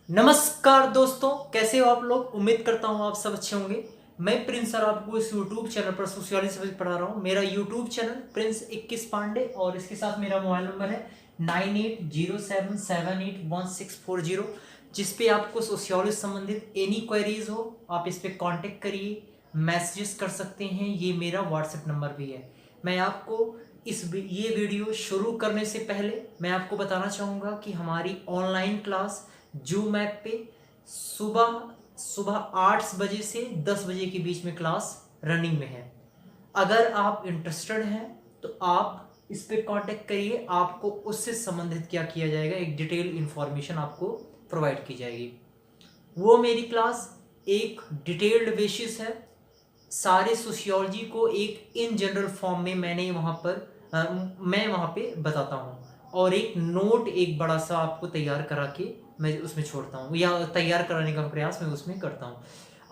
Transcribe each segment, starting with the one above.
नमस्कार दोस्तों, कैसे हो आप लोग। उम्मीद करता हूँ आप सब अच्छे होंगे। मैं प्रिंस सर आपको इस यूट्यूब चैनल पर सोशियोलॉजी सब्जेक्ट पढ़ा रहा हूँ। मेरा यूट्यूब चैनल प्रिंस 21 पांडे और इसके साथ मेरा मोबाइल नंबर है 9807781640, जिस पे आपको सोशियोलॉजी संबंधित एनी क्वेरीज हो आप इस पे कांटेक्ट करिए, मैसेजेस कर सकते हैं। ये मेरा व्हाट्सएप नंबर भी है। मैं आपको ये वीडियो शुरू करने से पहले मैं आपको बताना चाहूँगा कि हमारी ऑनलाइन क्लास जूम ऐप पे सुबह सुबह 8 बजे से 10 बजे के बीच में क्लास रनिंग में है। अगर आप इंटरेस्टेड हैं तो आप इस पे कांटेक्ट करिए, आपको उससे संबंधित क्या किया जाएगा, एक डिटेल इंफॉर्मेशन आपको प्रोवाइड की जाएगी। वो मेरी क्लास एक डिटेल्ड बेसिस है। सारे सोशियोलॉजी को एक इन जनरल फॉर्म में मैं वहाँ पे बताता हूँ, और एक नोट एक बड़ा सा आपको तैयार करा के मैं उसमें छोड़ता हूँ, या तैयार कराने का प्रयास मैं उसमें करता हूँ।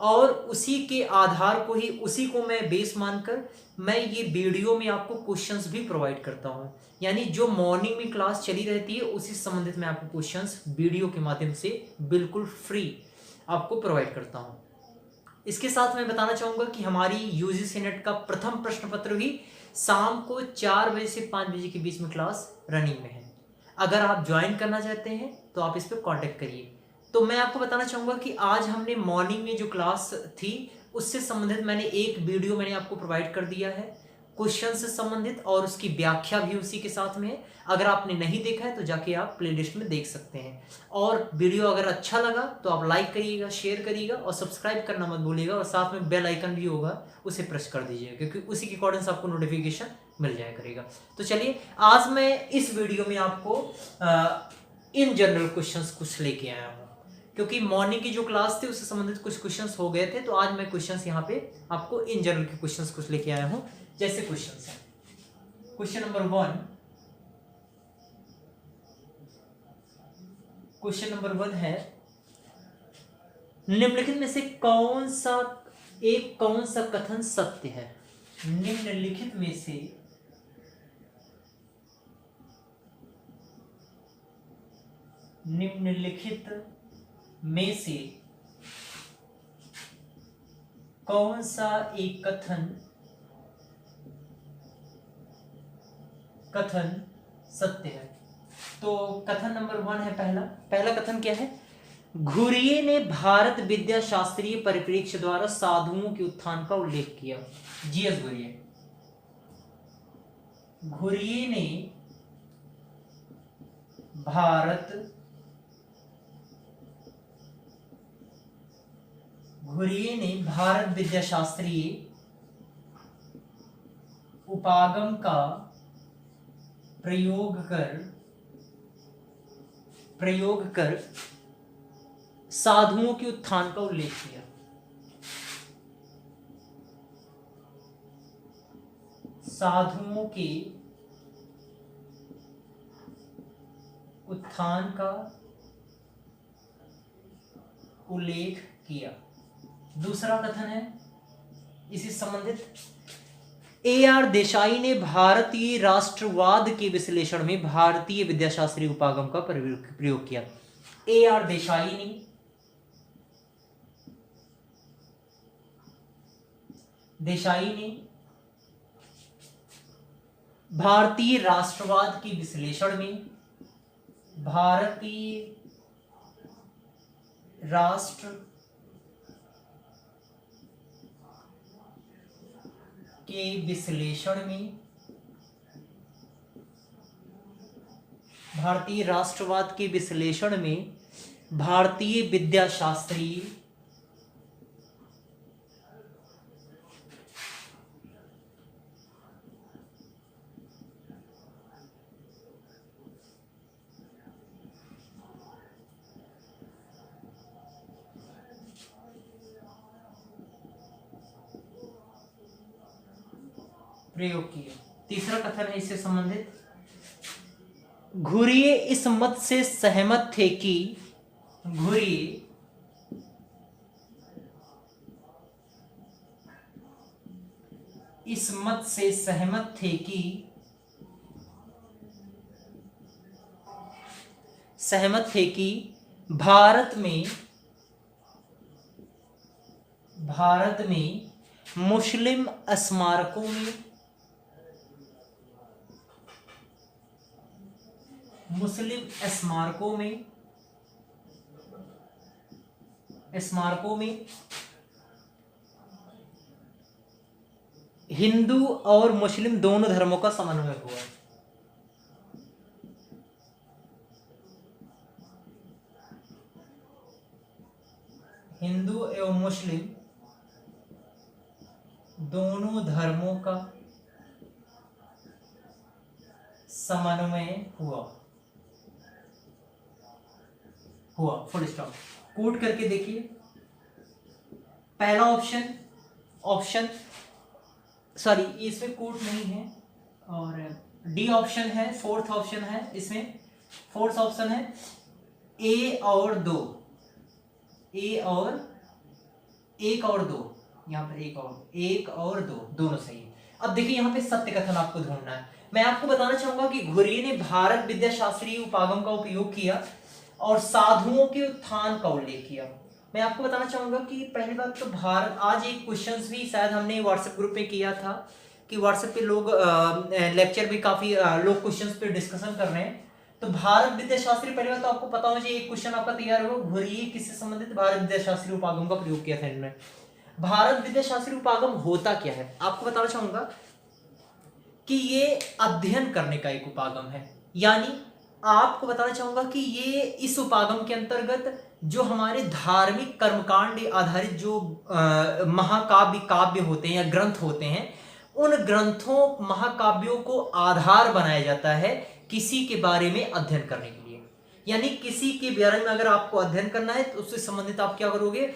और उसी के आधार को ही, उसी को मैं बेस मानकर मैं ये वीडियो में आपको क्वेश्चंस भी प्रोवाइड करता हूँ। यानी जो मॉर्निंग में क्लास चली रहती है उसी संबंधित मैं आपको क्वेश्चंस वीडियो के माध्यम से बिल्कुल फ्री आपको प्रोवाइड करता हूँ। इसके साथ मैं बताना चाहूंगा कि हमारी यूजीसी नेट का प्रथम प्रश्न पत्र भी शाम को 4 बजे से 5 बजे के बीच में क्लास रनिंग में है। अगर आप ज्वाइन करना चाहते हैं तो आप इस पर कांटेक्ट करिए। तो मैं आपको बताना चाहूंगा कि आज हमने मॉर्निंग में जो क्लास थी उससे संबंधित एक वीडियो मैंने आपको प्रोवाइड कर दिया है क्वेश्चन से संबंधित, और उसकी व्याख्या भी उसी के साथ में है। अगर आपने नहीं देखा है तो जाके आप प्लेलिस्ट में देख सकते हैं। और वीडियो अगर अच्छा लगा तो आप लाइक करिएगा, शेयर करिएगा और सब्सक्राइब करना मत भूलिएगा, और साथ में बेल आइकन भी होगा उसे प्रेस कर दीजिएगा, क्योंकि उसी के अकॉर्डिंग आपको नोटिफिकेशन मिल जाया करेगा। तो चलिए, आज मैं इस वीडियो में आपको इन जनरल क्वेश्चंस कुछ लेके आया हूँ, क्योंकि मॉर्निंग की जो क्लास थी उससे संबंधित कुछ क्वेश्चंस हो गए थे। तो आज मैं क्वेश्चंस यहाँ पे आपको इन जनरल के क्वेश्चंस कुछ लेके आया हूँ। जैसे क्वेश्चंस है, क्वेश्चन नंबर 1। क्वेश्चन नंबर 1 है, निम्नलिखित में से कौन सा कथन सत्य है। निम्नलिखित में से कौन सा एक कथन सत्य है। तो कथन नंबर 1 है, पहला कथन क्या है। घुरिये ने भारत विद्या शास्त्रीय परिप्रेक्ष्य द्वारा साधुओं के उत्थान का उल्लेख किया। जीएस घुरिये ने भारत विद्या शास्त्रीय उपागम का प्रयोग कर साधुओं के उत्थान का उल्लेख किया। साधुओं के उत्थान का उल्लेख किया। दूसरा कथन है इसी संबंधित, AR देसाई ने भारतीय राष्ट्रवाद के विश्लेषण में भारतीय विद्याशास्त्री उपागम का प्रयोग किया। AR देसाई ने भारतीय राष्ट्रवाद के विश्लेषण में भारतीय राष्ट्रवाद के विश्लेषण में भारतीय विद्याशास्त्री प्रयोग किया। तीसरा कथन है इससे संबंधित, घुरिये इस मत से सहमत थे कि भारत में मुस्लिम स्मारकों में हिंदू और मुस्लिम दोनों धर्मों का समन्वय हुआ। हिंदू एवं मुस्लिम दोनों धर्मों का समन्वय हुआ। Full stop. कोट करके देखिए, पहला ऑप्शन सॉरी इसमें कोट नहीं है, और डी ऑप्शन है, फोर्थ ऑप्शन है, इसमें फोर्थ ऑप्शन है ए और दो, एक और दो, यहाँ पर एक और दो दोनों सही है। अब देखिए यहाँ पे सत्य कथन आपको ढूंढना है। मैं आपको बताना चाहूंगा कि घुरिये ने भारत विद्याशास्त्री उपागम का उपयोग किया और साधुओं के उत्थान का उल्लेख किया। मैं आपको बताना चाहूंगा कि पहली बात तो भारत, आज एक क्वेश्चंस भी शायद हमने व्हाट्सएप ग्रुप में किया था कि व्हाट्सएप पे लोग लेक्चर भी काफी लोग क्वेश्चंस पे डिस्कशन कर रहे हैं। तो भारत विद्याशास्त्री, पहली बात तो आपको पता होना चाहिए, एक क्वेश्चन आपका तैयार होगा, घुरिये किससे संबंधित भारत विद्याशास्त्री उपागम का प्रयोग किया था इन्होंने। भारत विद्याशास्त्री उपागम होता क्या है, आपको बताना चाहूंगा कि ये अध्ययन करने का एक उपागम है। यानी आपको बताना चाहूंगा कि ये इस उपागम के अंतर्गत जो हमारे धार्मिक कर्मकांड आधारित जो काव्य होते हैं या ग्रंथ होते हैं, उन ग्रंथों महाकाव्यों को आधार बनाया जाता है किसी के बारे में अध्ययन करने के लिए। यानी किसी के बारे में अगर आपको अध्ययन करना है तो उससे संबंधित आप क्या करोगे,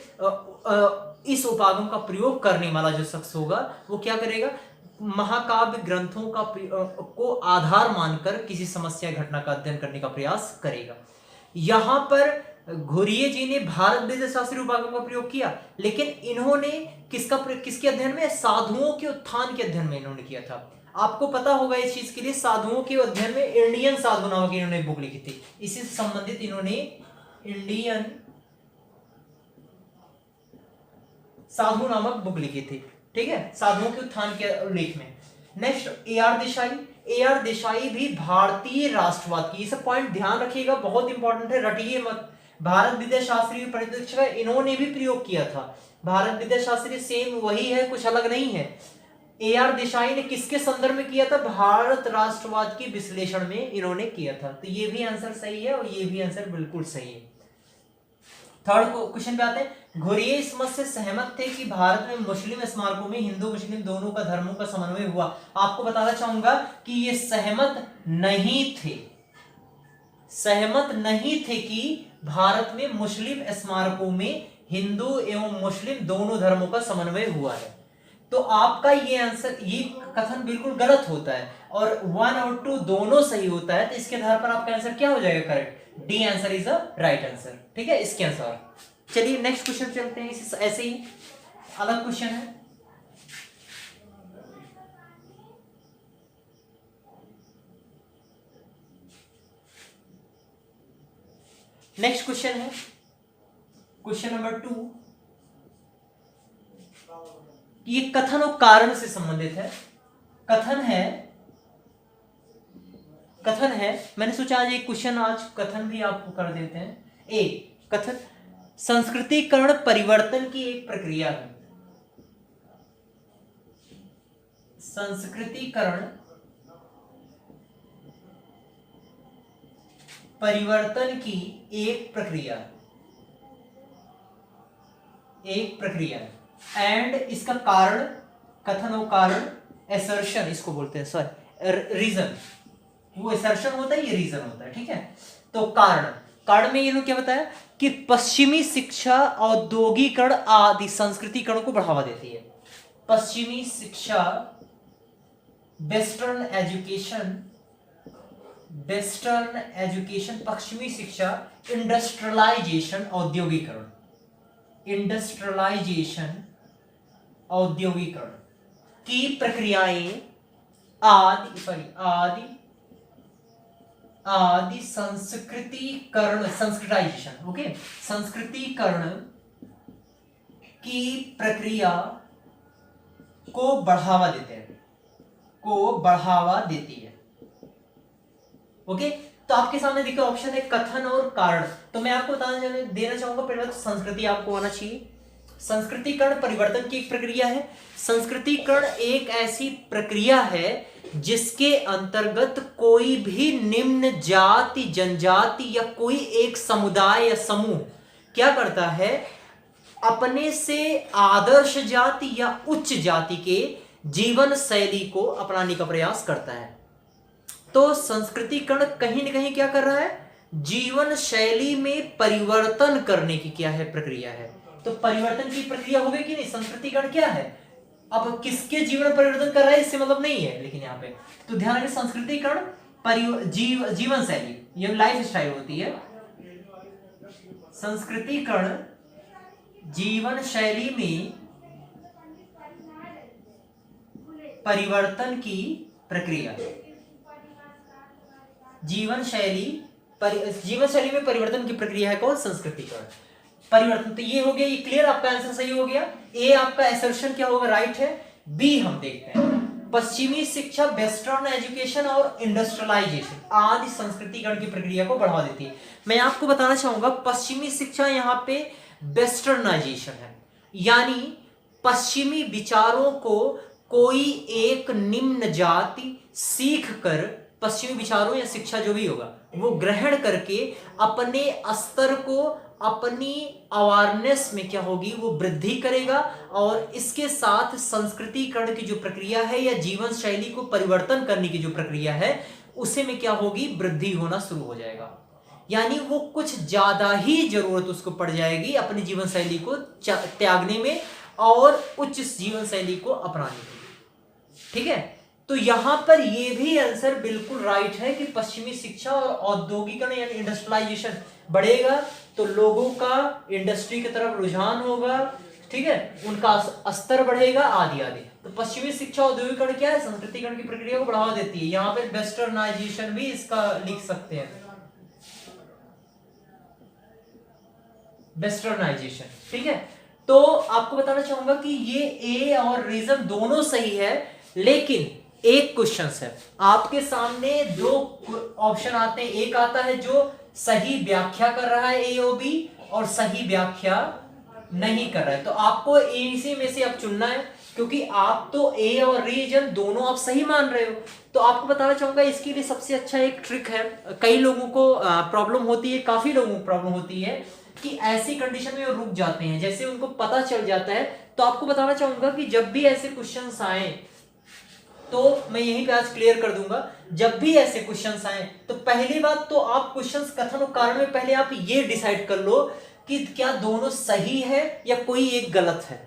इस उपागम का प्रयोग करने वाला जो शख्स होगा वो क्या करेगा, महाकाव्य ग्रंथों को आधार मानकर किसी समस्या घटना का अध्ययन करने का प्रयास करेगा। यहां पर घुरिये जी ने भारत विद्याशास्त्री उपागम का प्रयोग किया, लेकिन इन्होंने किसके अध्ययन में, साधुओं के उत्थान के अध्ययन में इन्होंने किया था। आपको पता होगा इस चीज के लिए, साधुओं के अध्ययन में इंडियन साधु नामक इन्होंने बुक लिखी थी। इसी से संबंधित इन्होंने इंडियन साधु नामक बुक लिखी थी। ठीक है, साधुओं के उत्थान के उल्लेख में। नेक्स्ट ए आर देसाई भी भारतीय राष्ट्रवाद की, ये सब पॉइंट ध्यान रखिएगा, बहुत इंपॉर्टेंट है, रटिए मत। भारत विद्याशास्त्री परिप्रेक्ष्य इन्होंने भी प्रयोग किया था। भारत विद्याशास्त्री सेम वही है, कुछ अलग नहीं है। ए आर देसाई ने किसके संदर्भ में किया था, भारत राष्ट्रवाद के विश्लेषण में इन्होंने किया था। तो ये भी आंसर सही है और ये भी आंसर बिल्कुल सही है। थर्ड क्वेश्चन पे आते हैं। घुरिये इस मत से सहमत थे कि भारत में मुस्लिम स्मारकों में हिंदू मुस्लिम दोनों का धर्मों का समन्वय हुआ। आपको बताना चाहूंगा कि ये सहमत नहीं थे कि भारत में मुस्लिम स्मारकों में हिंदू एवं मुस्लिम दोनों धर्मों का समन्वय हुआ है। तो आपका ये आंसर, ये कथन बिल्कुल गलत होता है और 1 और 2 दोनों सही होता है। तो इसके आधार पर आपका आंसर क्या हो जाएगा, correct, D answer is the right answer. ठीक है, इसके आंसर। चलिए नेक्स्ट क्वेश्चन चलते हैं, इसी ऐसे ही अलग क्वेश्चन है। नेक्स्ट क्वेश्चन है क्वेश्चन नंबर 2। ये कथन और कारण से संबंधित है। कथन है, मैंने सोचा आज एक क्वेश्चन, आज कथन भी आपको कर देते हैं। कथन, संस्कृतिकरण परिवर्तन की एक प्रक्रिया है। संस्कृतिकरण परिवर्तन की एक प्रक्रिया है। एंड इसका कारण, कथन और कारण, एसर्शन इसको बोलते हैं, सॉरी रीजन, वो एसर्शन होता है, ये रीजन होता है। ठीक है, तो कारण में ये लोग क्या बताया कि पश्चिमी शिक्षा औद्योगिकरण आदि संस्कृतिकरण को बढ़ावा देती है। पश्चिमी शिक्षा, वेस्टर्न एजुकेशन, पश्चिमी शिक्षा, इंडस्ट्रियलाइजेशन औद्योगिकरण की प्रक्रियाएं आदि संस्कृतिकरण, संस्कृताइजेशन, ओके, संस्कृतिकरण की प्रक्रिया को बढ़ावा देते हैं, को बढ़ावा देती है। ओके, तो आपके सामने देखिए ऑप्शन है कथन और कारण। तो मैं आपको देना चाहूंगा पहले तो संस्कृति आपको आना चाहिए। संस्कृतिकरण परिवर्तन की एक प्रक्रिया है। संस्कृतिकरण एक ऐसी प्रक्रिया है जिसके अंतर्गत कोई भी निम्न जाति, जनजाति या कोई एक समुदाय या समूह क्या करता है, अपने से आदर्श जाति या उच्च जाति के जीवन शैली को अपनाने का प्रयास करता है। तो संस्कृतिकरण कहीं ना कहीं क्या कर रहा है, जीवन शैली में परिवर्तन करने की क्या है, प्रक्रिया है। तो परिवर्तन की प्रक्रिया हो गई कि नहीं, संस्कृतिकरण क्या है, अब किसके जीवन परिवर्तन कर रहा है इससे मतलब नहीं है, लेकिन यहाँ पे तो ध्यान रखें संस्कृतिकरण जीवन शैली, ये लाइफ स्टाइल होती है। संस्कृतिकरण जीवन शैली में परिवर्तन की प्रक्रिया, जीवन शैली में परिवर्तन की प्रक्रिया है कौन, संस्कृतिकरण परिवर्तन। तो ये हो गया, ये क्लियर, आपका आंसर सही हो गया। ए आपका असर्शन क्या होगा, राइट है। बी हम देखते हैं, पश्चिमी शिक्षा, वेस्टर्न एजुकेशन और इंडस्ट्रियलाइजेशन आदि संस्कृतिकरण की प्रक्रिया को बढ़ावा देती है। मैं आपको बताना चाहूंगा पश्चिमी शिक्षा यहाँ पे वेस्टर्नाइजेशन है, यानी पश्चिमी विचारों को कोई एक निम्न जाति सीख कर, पश्चिमी विचारों या शिक्षा जो भी होगा वो ग्रहण करके अपने स्तर को, अपनी अवेयरनेस में क्या होगी, वो वृद्धि करेगा, और इसके साथ संस्कृतिकरण की जो प्रक्रिया है या जीवन शैली को परिवर्तन करने की जो प्रक्रिया है उसे में क्या होगी, वृद्धि होना शुरू हो जाएगा। यानी वो कुछ ज्यादा ही जरूरत उसको पड़ जाएगी अपनी जीवन शैली को त्यागने में और उच्च जीवन शैली को अपनाने में। ठीक है, तो यहां पर ये भी आंसर बिल्कुल राइट है कि पश्चिमी शिक्षा और औद्योगिकरण यानी इंडस्ट्रियलाइजेशन बढ़ेगा तो लोगों का इंडस्ट्री की तरफ रुझान होगा, ठीक है, उनका स्तर बढ़ेगा आदि आदि। तो पश्चिमी शिक्षा औद्योगिकरण क्या है, संस्कृतिकरण की प्रक्रिया को बढ़ावा देती है। यहाँ पे वेस्टर्नाइजेशन भी इसका लिख सकते हैं, वेस्टर्नाइजेशन, ठीक है। तो आपको बताना चाहूंगा कि ये ए और रीजन दोनों सही है, लेकिन एक क्वेश्चन है आपके सामने, दो ऑप्शन आते हैं, एक आता है जो सही व्याख्या कर रहा है ए और बी, और सही व्याख्या नहीं कर रहा है। तो आपको इसी में से अब चुनना है, क्योंकि आप तो ए और रीजन दोनों आप सही मान रहे हो। तो आपको बताना चाहूंगा इसके लिए सबसे अच्छा एक ट्रिक है, कई लोगों को प्रॉब्लम होती है, काफी लोगों को प्रॉब्लम होती है कि ऐसी कंडीशन में वो रुक जाते हैं, जैसे उनको पता चल जाता है। तो आपको बताना चाहूंगा कि जब भी ऐसे क्वेश्चंस आए, तो मैं यहीं पे आज क्लियर कर दूंगा, जब भी ऐसे क्वेश्चंस आए तो पहली बात तो आप क्वेश्चंस कथन और कारण में पहले आप ये डिसाइड कर लो कि क्या दोनों सही है या कोई एक गलत है।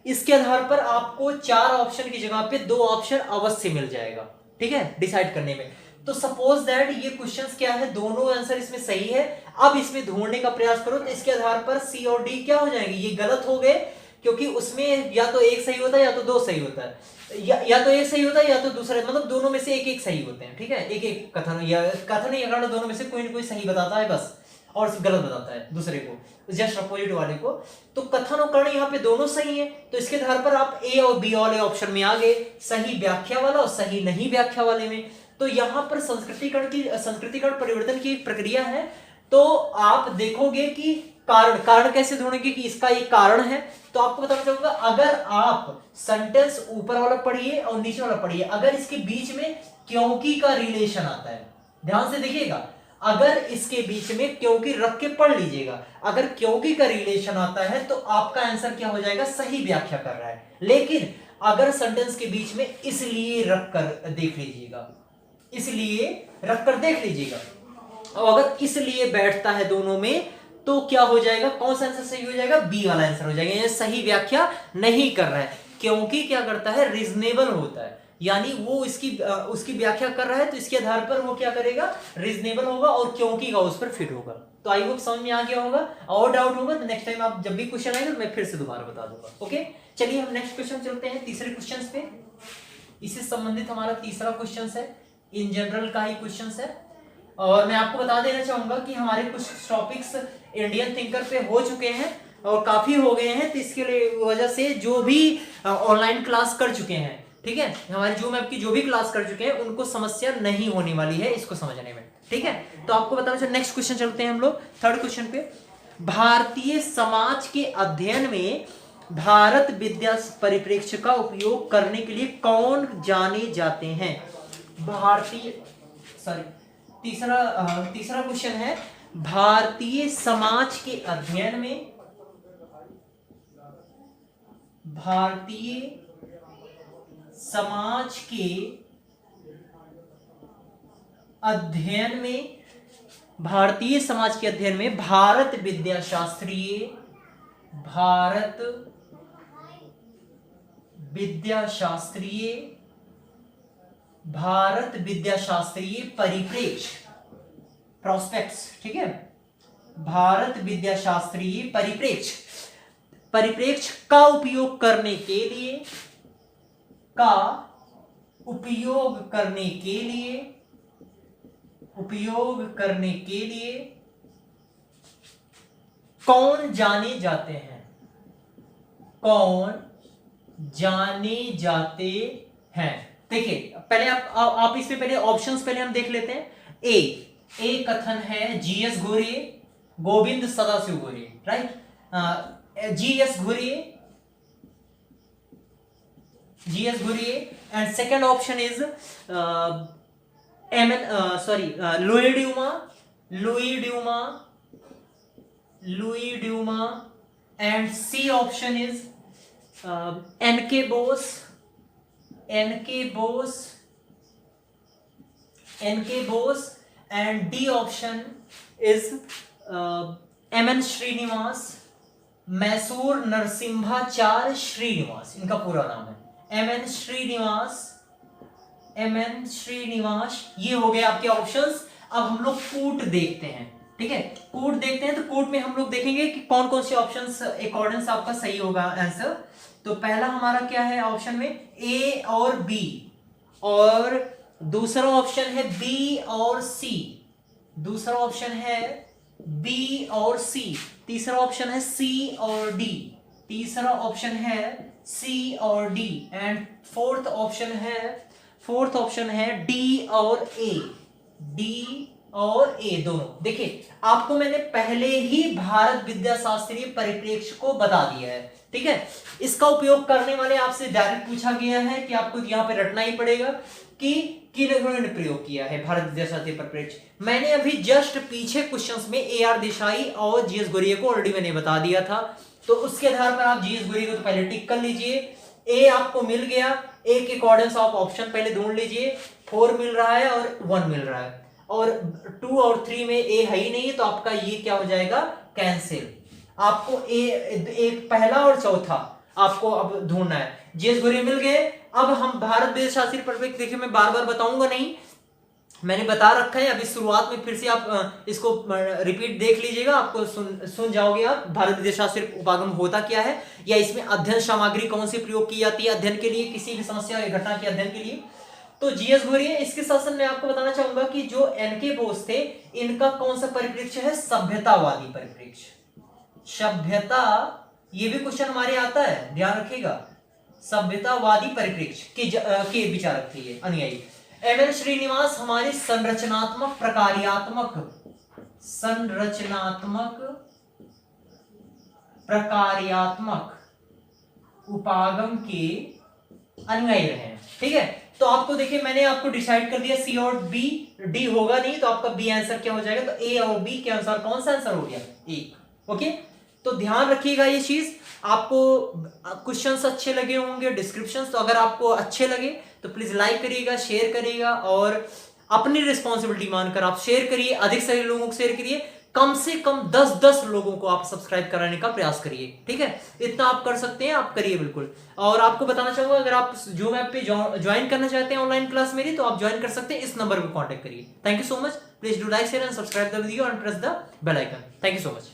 इसके आधार पर आपको 4 ऑप्शन की जगह पे 2 ऑप्शन अवश्य मिल जाएगा, ठीक है, डिसाइड करने में। तो सपोज दैट ये क्वेश्चंस क्या है, दोनों आंसर इसमें सही है, अब इसमें ढूंढने का प्रयास करो, तो इसके आधार पर सी और डी क्या हो जाएंगे, ये गलत हो गए, क्योंकि उसमें या तो एक सही होता है या तो 2 सही होता है, या तो एक सही होता है या तो दूसरा, मतलब दोनों में से एक एक सही होते हैं, ठीक है, एक एक कथन या दोनों में से कोई ना कोई सही बताता है बस, और गलत बताता है दूसरे को, जस्ट अपोजिट वाले को। तो कथन और कर्ण यहाँ पे दोनों सही है, तो इसके आधार पर आप ए और बी वाले ऑप्शन में आ गए, सही व्याख्या वाला और सही नहीं व्याख्या वाले में। तो यहाँ पर संस्कृतिकरण परिवर्तन की एक प्रक्रिया है। तो आप देखोगे कि कारण कैसे ढूंढेंगे कि इसका एक कारण है। तो आपको बताना चाहूंगा, अगर आप सेंटेंस ऊपर वाला पढ़िए और नीचे वाला पढ़िए, अगर इसके बीच में क्योंकि का रिलेशन आता है, ध्यान से देखिएगा, अगर इसके बीच में क्योंकि रख के पढ़ लीजिएगा, अगर क्योंकि का रिलेशन आता है तो आपका आंसर क्या हो जाएगा, सही व्याख्या कर रहा है। लेकिन अगर सेंटेंस के बीच में इसलिए रख कर देख लीजिएगा, इसलिए रख कर देख लीजिएगा, और अगर इसलिए बैठता है दोनों में तो क्या हो जाएगा, कौन सा आंसर सही हो जाएगा, बी वाला आंसर हो जाएगा। ये सही व्याख्या नहीं कर रहा है, क्योंकि क्या करता है, रीजनेबल होता है, यानी वो उसकी व्याख्या कर रहा है, तो इसके आधार पर वो क्या करेगा, रीजनेबल होगा और क्योंकि का उस पर फिट होगा। तो आई होप समझ में आ गया होगा, और डाउट होगा तो नेक्स्ट टाइम आप जब भी क्वेश्चन आएगा तो मैं फिर से दोबारा बता दूंगा। ओके, चलिए हम नेक्स्ट क्वेश्चन चलते हैं, तीसरे क्वेश्चन पे। इससे संबंधित हमारा तीसरा क्वेश्चन है, इन जनरल का ही क्वेश्चन है। और मैं आपको बता देना चाहूंगा कि हमारे कुछ टॉपिक्स इंडियन थिंकर पे हो चुके हैं और काफी हो गए हैं, तो इसके लिए वजह से जो भी ऑनलाइन क्लास कर चुके हैं, ठीक है, हमारे जूम ऐप की जो भी क्लास कर चुके हैं उनको समस्या नहीं होने वाली है इसको समझने में, ठीक है। तो आपको बताना चाहिए। नेक्स्ट क्वेश्चन चलते हैं हम लोग थर्ड क्वेश्चन पे। भारतीय समाज के अध्ययन में भारत विद्या परिप्रेक्ष्य का उपयोग करने के लिए कौन जाने जाते हैं? भारतीय तीसरा क्वेश्चन है, भारतीय समाज के अध्ययन में, भारतीय समाज के अध्ययन में, भारतीय समाज के अध्ययन में भारत विद्याशास्त्रीय परिप्रेक्ष्य प्रोस्पेक्ट्स, ठीक है, भारत विद्याशास्त्रीय परिप्रेक्ष्य का उपयोग करने के लिए कौन जाने जाते हैं? देखिए पहले आप इसमें पहले ऑप्शंस पहले हम देख लेते हैं। ए कथन है GS Ghurye, Govind Sadashiv Ghurye, right, GS Ghurye and second option is Louis Dumont and C option is NK Bose and D option is MN Srinivas, Mysore Narasimhachar Srinivas, इनका पूरा नाम है एमएन श्रीनिवास। ये हो गए आपके ऑप्शंस। अब हम लोग कूट देखते हैं, ठीक है, कूट देखते हैं। तो कूट में हम लोग देखेंगे कि कौन कौन से ऑप्शंस अकॉर्डिंग आपका सही होगा आंसर। तो पहला हमारा क्या है ऑप्शन में, ए और बी, और दूसरा ऑप्शन है बी और सी, दूसरा ऑप्शन है बी और सी, तीसरा ऑप्शन है सी और डी, तीसरा ऑप्शन है सी और डी एंड फोर्थ ऑप्शन है डी और ए दोनों। देखिए आपको मैंने पहले ही भारत विद्याशास्त्रीय परिप्रेक्ष्य को बता दिया है, ठीक है। इसका उपयोग करने वाले आपसे डायरेक्ट पूछा गया है कि आपको यहाँ पे रटना ही पड़ेगा कि किन्होंने प्रयोग किया है भारत विद्याशास्त्रीय परिप्रेक्ष्य। मैंने अभी जस्ट पीछे क्वेश्चंस में ए.आर. देसाई और जीएस घुरिये को ऑलरेडी मैंने बता दिया था, तो उसके आधार पर आप जीएस घुरिये को तो पहले टिक कर लीजिए। ए आपको मिल गया, ए के अकॉर्डिंग आप ऑप्शन पहले ढूंढ लीजिए, 4 मिल रहा है और 1 मिल रहा है, और 2 और 3 में ए है ही नहीं, तो आपका ये क्या हो जाएगा, कैंसिल। आपको एक पहला और चौथा आपको अब ढूंढना है। जीएस घुरिये मिल गए। अब हम भारत विद्याशास्त्रीय परिप्रेक्ष्य, देखिए मैं बार बार बताऊंगा नहीं, मैंने बता रखा है। अभी शुरुआत में फिर से आप इसको रिपीट देख लीजिएगा, आपको सुन जाओगे आप भारत विद्याशास्त्रीय उपागम होता क्या है, या इसमें अध्ययन सामग्री कौन सी प्रयोग की जाती है अध्ययन के लिए, किसी भी समस्या या घटना के अध्ययन के लिए। तो जीएस घुरिये, इसके साथ साथ मैं आपको बताना चाहूंगा कि जो एनके बोस थे, इनका कौन सा परिप्रेक्ष्य है, सभ्यतावादी परिप्रेक्ष्य। सभ्यता, ये भी क्वेश्चन हमारे आता है, ध्यान रखिएगा, सभ्यतावादी परिप्रेक्ष्य के विचारक थे ये अनुयायी। एमएन श्रीनिवास हमारे संरचनात्मक प्रकार्यात्मक उपागम के अनुयायी रहे हैं, ठीक है। तो आपको देखिए मैंने आपको डिसाइड कर दिया सी और बी, डी होगा नहीं तो आपका बी आंसर क्या हो जाएगा, तो ए और बी के अनुसार कौन सा आंसर हो गया, एक। ओके, तो ध्यान रखिएगा ये चीज। आपको क्वेश्चंस अच्छे लगे होंगे, डिस्क्रिप्शंस, तो अगर आपको अच्छे लगे तो प्लीज लाइक करिएगा, शेयर करिएगा, और अपनी रिस्पॉन्सिबिलिटी मानकर आप शेयर करिए, अधिक से अधिक लोगों को शेयर करिए, कम से कम 10 लोगों को आप सब्सक्राइब कराने का प्रयास करिए, ठीक है। इतना आप कर सकते हैं, आप करिए बिल्कुल। और आपको बताना चाहूंगा, अगर आप जूम ऐप पे ज्वाइन करना चाहते हैं ऑनलाइन क्लास मेरी, तो आप ज्वाइन कर सकते हैं, इस नंबर पर कॉन्टेक्ट करिए। Thank you so much. Please do like, share and subscribe the video and press the bell icon. Thank you so much.